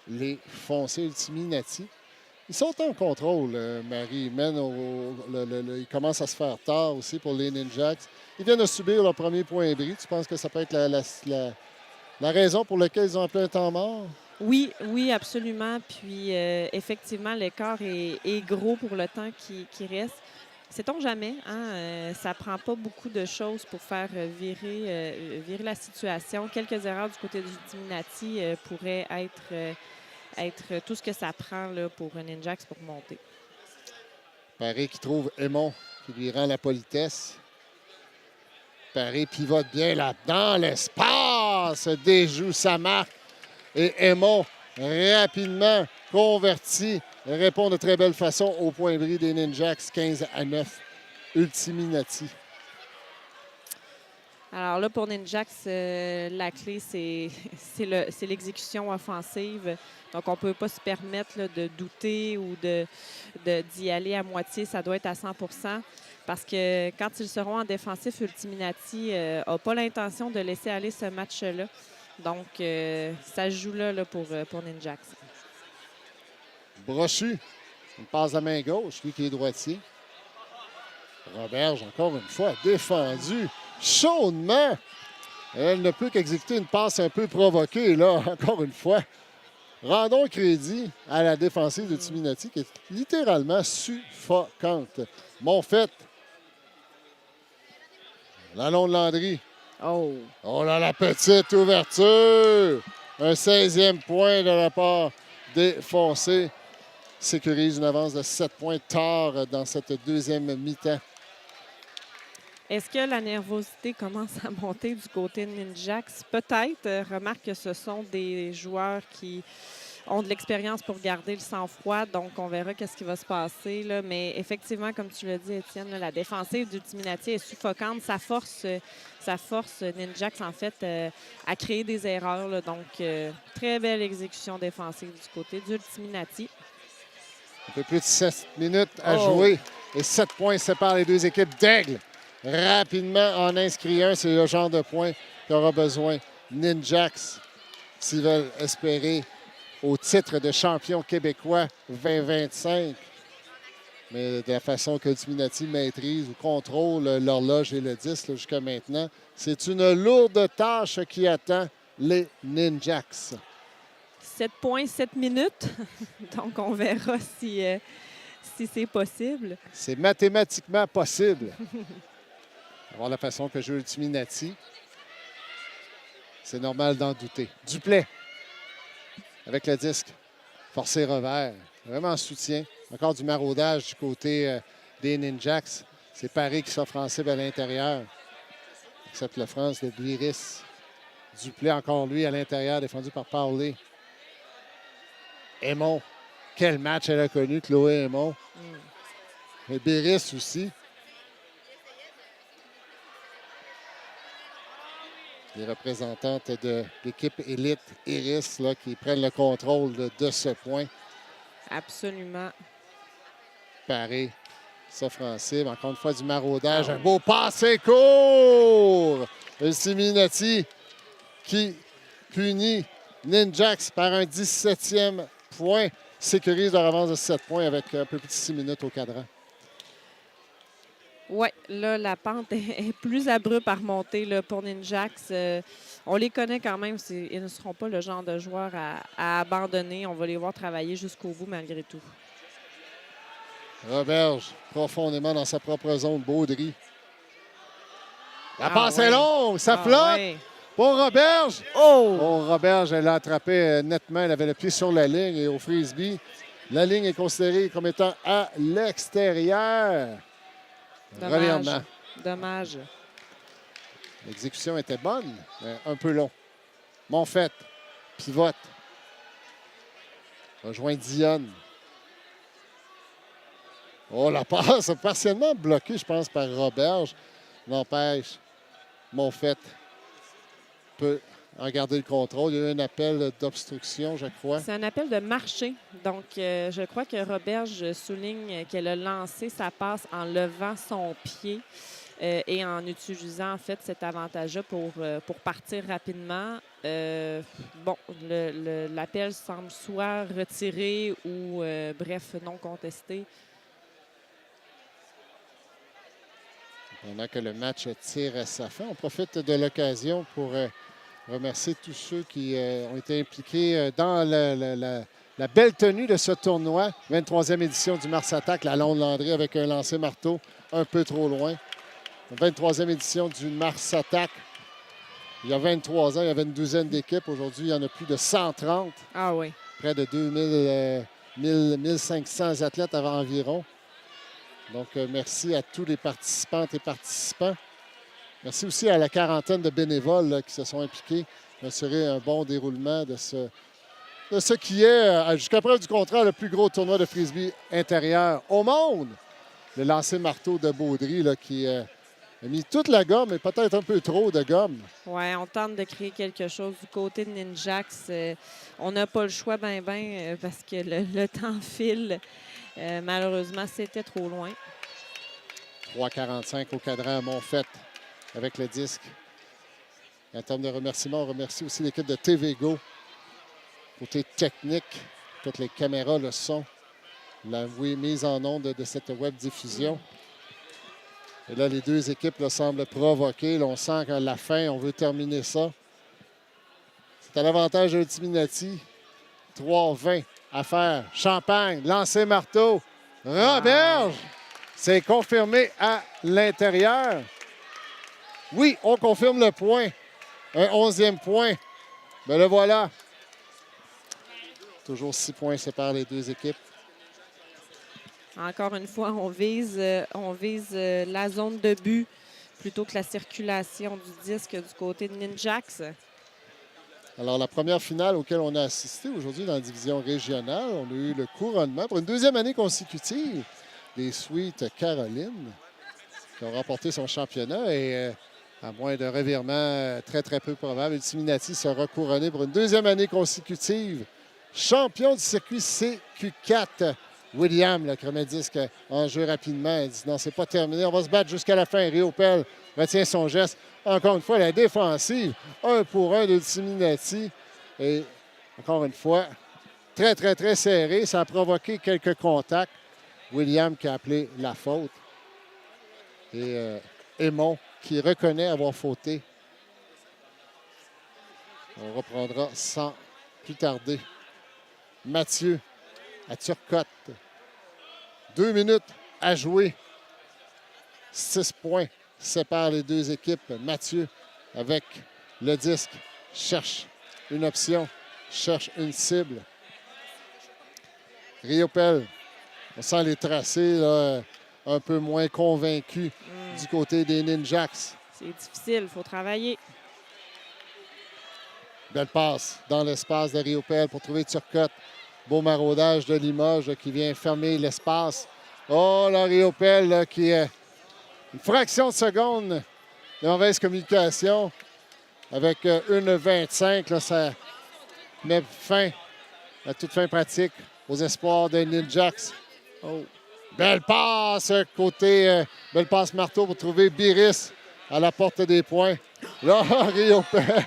A: les foncés Ultiminati. Ils sont en contrôle, Marie. Ils commencent à se faire tard aussi pour les Ninjax. Ils viennent de subir leur premier point bris. Tu penses que ça peut être la raison pour laquelle ils ont appelé un temps mort?
D: Oui, absolument. Puis, effectivement, l'écart est gros pour le temps qui reste. Sait-on jamais, hein? Ça prend pas beaucoup de choses pour faire virer la situation. Quelques erreurs du côté d'Ultiminati pourraient être tout ce que ça prend là, pour un Ninjax pour monter.
A: Paré qui trouve Aymon, qui lui rend la politesse. Paré pivote bien là dans l'espace, déjoue sa marque. Et Aymon, rapidement converti, répond de très belle façon au point bris des Ninjax, 15-9. Ultiminati.
D: Alors là, pour Ninjax, la clé, c'est l'exécution offensive. Donc, on ne peut pas se permettre là, de douter ou d'y aller à moitié. Ça doit être à 100 % parce que quand ils seront en défensif, Ultiminati n'a pas l'intention de laisser aller ce match-là. Donc, ça se joue là pour Ninjax.
A: Brochu, il passe la main gauche, lui qui est droitier. Roberge, encore une fois, défendu chaudement. Elle ne peut qu'exécuter une passe un peu provoquée, là, encore une fois. Rendons crédit à la défensive de Ultiminati qui est littéralement suffocante. Monfette. Lalonde Landry.
D: Oh
A: là, la petite ouverture. Un 16e point de la part des Foncés. Sécurise une avance de 7 points tard dans cette deuxième mi-temps.
D: Est-ce que la nervosité commence à monter du côté de Ninjax? Peut-être. Remarque que ce sont des joueurs qui ont de l'expérience pour garder le sang-froid. Donc, on verra qu'est-ce qui va se passer. Là. Mais effectivement, comme tu l'as dit, Étienne, là, la défensive d'Ultiminati est suffocante. Ça force Ninjax, en fait, à créer des erreurs. Là. Donc, très belle exécution défensive du côté d'Ultiminati.
A: Un peu plus de 7 minutes à jouer. Et 7 points séparent les deux équipes d'Aigle. Rapidement en inscrit un, c'est le genre de point qu'aura besoin Ninjax s'ils veulent espérer au titre de champion québécois 2025. Mais de la façon que Ultiminati maîtrise ou contrôle l'horloge et le disque jusqu'à maintenant, c'est une lourde tâche qui attend les Ninjax.
D: 7 points, 7 minutes. Donc, on verra si c'est possible.
A: C'est mathématiquement possible. Voir la façon que joue Ultiminati. C'est normal d'en douter. Duplay avec le disque. Forcé revers. Vraiment en soutien. Encore du maraudage du côté des Ninjax. C'est Paris qui s'offensive à l'intérieur. Except le France, le Biris. Duplay encore lui à l'intérieur, défendu par Paulé. Aymon. Quel match elle a connu, Chloé Aymon. Et Béris aussi. Les représentantes de l'équipe élite Iris là, qui prennent le contrôle de ce point.
D: Absolument.
A: Paré, s'offensive. Encore une fois, du maraudage. Un beau passé court! Siminati qui punit Ninjax par un 17e point. Sécurise leur avance de 7 points avec un peu plus de 6 minutes au cadran.
D: Oui, là, la pente est plus abrupte à remonter là, pour Ninjax. On les connaît quand même. Ils ne seront pas le genre de joueurs à abandonner. On va les voir travailler jusqu'au bout malgré tout.
A: Roberge profondément dans sa propre zone. Baudry. La passe est longue. Ça flotte.
D: Ouais.
A: Pour Roberge.
D: Oh!
A: Bon, Roberge, elle l'a attrapé nettement. Elle avait le pied sur la ligne. Et au frisbee, la ligne est considérée comme étant à l'extérieur. Revirement.
D: Dommage.
A: L'exécution était bonne, mais un peu long. Monfette, pivote. Rejoint Dionne. Oh, la passe partiellement bloquée, je pense, par Roberge. N'empêche, Monfette peut en garder le contrôle. Il y a eu un appel d'obstruction, je crois.
D: C'est un appel de marché. Donc, je crois que Roberge souligne qu'elle a lancé sa passe en levant son pied et en utilisant, en fait, cet avantage-là pour partir rapidement. Bon, l'appel semble soit retiré ou, bref, non contesté.
A: Pendant que le match tire à sa fin, on profite de l'occasion pour remercier tous ceux qui ont été impliqués dans la belle tenue de ce tournoi. 23e édition du Mars Attack, la Londe Landry avec un lancer marteau un peu trop loin. 23e édition du Mars Attack. Il y a 23 ans, il y avait une douzaine d'équipes. Aujourd'hui, il y en a plus de 130.
D: Ah oui.
A: Près de 1500 athlètes environ. Donc, merci à tous les participantes et participants. Merci aussi à la quarantaine de bénévoles là, qui se sont impliqués pour assurer un bon déroulement de ce qui est, jusqu'à preuve du contraire, le plus gros tournoi de frisbee intérieur au monde. Le lancer marteau de Baudry là, qui a mis toute la gomme et peut-être un peu trop de gomme.
D: Oui, on tente de créer quelque chose du côté de Ninjax. On n'a pas le choix parce que le temps file. Malheureusement, c'était trop loin.
A: 3,45 au cadran à Monfette avec le disque. En termes de remerciements, on remercie aussi l'équipe de TVGO. Côté technique, toutes les caméras, le son, la mise en onde de cette web diffusion. Et là, les deux équipes là, semblent provoquer. Là, on sent qu'à la fin, on veut terminer ça. C'est à l'avantage d'Ultiminati. 3-20 à faire. Champagne, lancer marteau. Roberge! C'est confirmé à l'intérieur. Oui, on confirme le point. Un 11e point. Ben le voilà. Toujours 6 points séparent les deux équipes.
D: Encore une fois, on vise la zone de but plutôt que la circulation du disque du côté de Ninjax.
A: Alors, la première finale auquel on a assisté aujourd'hui dans la division régionale, on a eu le couronnement pour une deuxième année consécutive des Sweet Caroline qui ont remporté son championnat et à moins d'un revirement très, très peu probable, Ultiminati sera couronné pour une deuxième année consécutive. Champion du circuit CQ4. William, le chromadisque, en jeu rapidement. Il dit non, c'est pas terminé. On va se battre jusqu'à la fin. Riopel retient son geste. Encore une fois, la défensive. 1 pour 1 d'Ultiminati. Et encore une fois, très, très, très serré. Ça a provoqué quelques contacts. William qui a appelé la faute. Et Aymon qui reconnaît avoir fauté. On reprendra sans plus tarder. Mathieu à Turcotte. 2 minutes à jouer. 6 points séparent les deux équipes. Mathieu, avec le disque, cherche une option, cherche une cible. Riopel, on sent les tracés là, un peu moins convaincus du côté des Ninjax.
D: C'est difficile, il faut travailler.
A: Belle passe dans l'espace de Riopel pour trouver Turcotte. Beau maraudage de Limoges qui vient fermer l'espace Oh, Laurie Opel là, qui est une fraction de seconde de mauvaise communication avec 1,25. Là, ça met fin à toute fin pratique aux espoirs de Ninjaks. Oh. Belle passe côté, belle passe marteau pour trouver Biris à la porte des points. Laurie Opel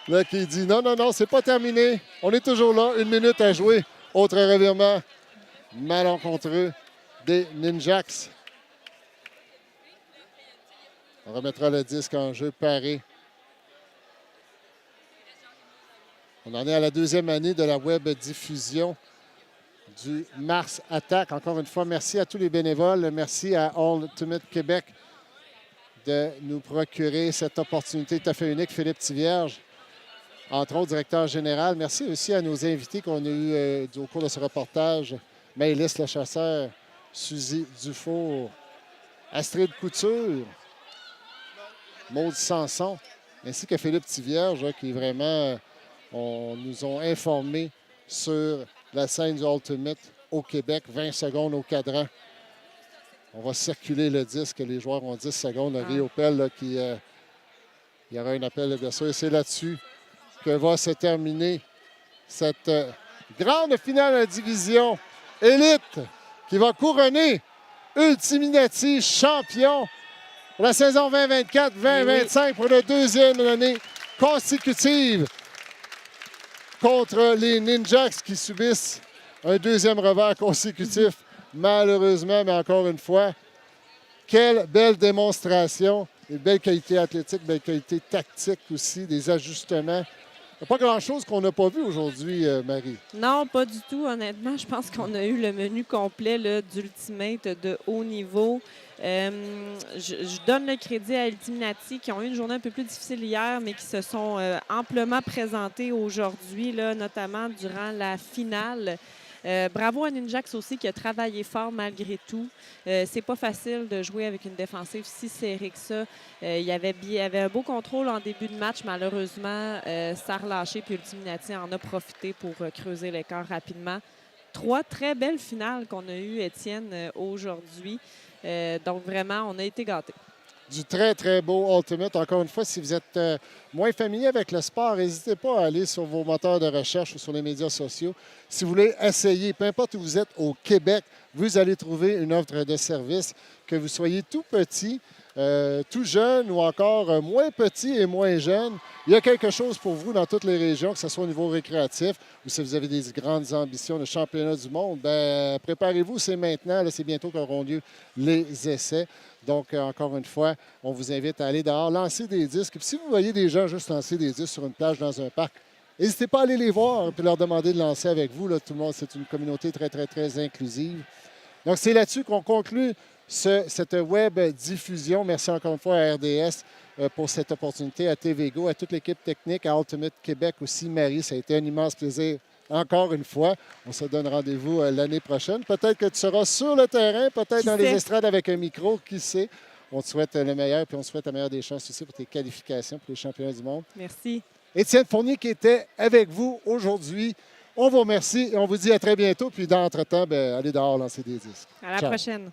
A: là, qui dit non, non, non, c'est pas terminé. On est toujours là, 1 minute à jouer. Autre revirement malencontreux des Ninjaks. On remettra le disque en jeu paré. On en est à la 2e année de la web diffusion du Mars Attack. Encore une fois, merci à tous les bénévoles. Merci à Ultimate Québec de nous procurer cette opportunité tout à fait unique. Philippe Tivierge, entre autres, directeur général. Merci aussi à nos invités qu'on a eus au cours de ce reportage. Maëlys Lechasseur, Suzy Dufour, Astrid Couture, Maud Sanson, ainsi que Philippe Tivierge, qui vraiment nous ont informés sur la scène du Ultimate au Québec. 20 secondes au cadran. On va circuler le disque. Les joueurs ont 10 secondes. Laurie Opel, là, il y aura un appel de sûr. C'est là-dessus que va se terminer cette grande finale de division élite qui va couronner Ultiminati champion pour la saison 2024-2025 pour la 2e année consécutive contre les Ninjaks qui subissent un 2e revers consécutif, malheureusement, mais encore une fois, quelle belle démonstration, une belle qualité athlétique, belle qualité tactique aussi, des ajustements. Il n'y a pas grand-chose qu'on n'a pas vu aujourd'hui, Marie.
D: Non, pas du tout, honnêtement. Je pense qu'on a eu le menu complet là, d'Ultimate de haut niveau. Je donne le crédit à Ultiminati qui ont eu une journée un peu plus difficile hier, mais qui se sont amplement présentés aujourd'hui, là, notamment durant la finale. Bravo à Ninjaks aussi qui a travaillé fort malgré tout. C'est pas facile de jouer avec une défensive si serrée que ça. Il y avait un beau contrôle en début de match. Malheureusement, ça a relâché puis Ultiminati en a profité pour creuser l'écart rapidement. 3 très belles finales qu'on a eues, Étienne, aujourd'hui. Donc vraiment, on a été gâtés.
A: Du très, très beau Ultimate. Encore une fois, si vous êtes moins familier avec le sport, n'hésitez pas à aller sur vos moteurs de recherche ou sur les médias sociaux. Si vous voulez essayer, peu importe où vous êtes au Québec, vous allez trouver une offre de service, que vous soyez tout petit, tout jeune ou encore moins petit et moins jeune. Il y a quelque chose pour vous dans toutes les régions, que ce soit au niveau récréatif ou si vous avez des grandes ambitions de championnat du monde. Bien, préparez-vous, c'est maintenant, c'est bientôt qu'auront lieu les essais. Donc, encore une fois, on vous invite à aller dehors, lancer des disques. Puis si vous voyez des gens juste lancer des disques sur une plage dans un parc, n'hésitez pas à aller les voir et leur demander de lancer avec vous. Là, tout le monde, c'est une communauté très, très, très inclusive. Donc, c'est là-dessus qu'on conclut cette web diffusion. Merci encore une fois à RDS pour cette opportunité, à TVGO, à toute l'équipe technique, à Ultimate Québec aussi. Marie, ça a été un immense plaisir. Encore une fois, on se donne rendez-vous l'année prochaine. Peut-être que tu seras sur le terrain, peut-être dans les estrades avec un micro, qui sait. On te souhaite le meilleur, puis on te souhaite la meilleure des chances aussi pour tes qualifications pour les championnats du monde.
D: Merci.
A: Étienne Fournier qui était avec vous aujourd'hui. On vous remercie et on vous dit à très bientôt. Puis, d'entre-temps, allez dehors lancer des disques.
D: À la prochaine.